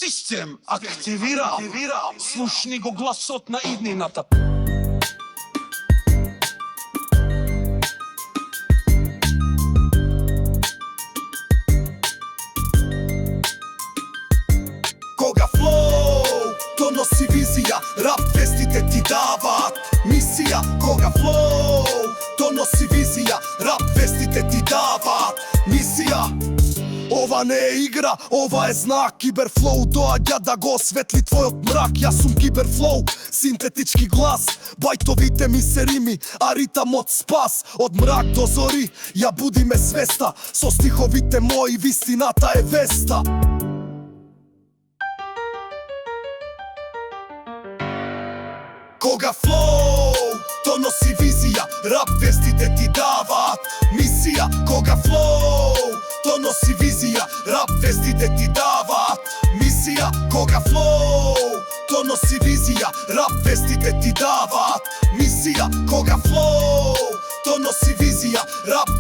Систем активирал. Слушни го гласот на иднината. Кога флоу доноси визија, рап вестите ти даваат мисија. Кога флоу доноси визија, рап вестите ти даваат мисија. Ова не е игра, ова е знак. Киберфлоу доаѓа да го осветли твојот мрак. Јас сум Киберфлоу, синтетички глас. Бајтовите ми се рими, а ритамот спас. Од мрак до зори, ја буди ме свеста. Со стиховите мои вистината е веста. Кога флоу доноси визија, рап вестите ти даваат мисија. Кога флоу доноси визија, рап вестите ти даваат мисија. Кога флоу доноси визија, рап вестите ти даваат мисија. Кога флоу доноси визија, рап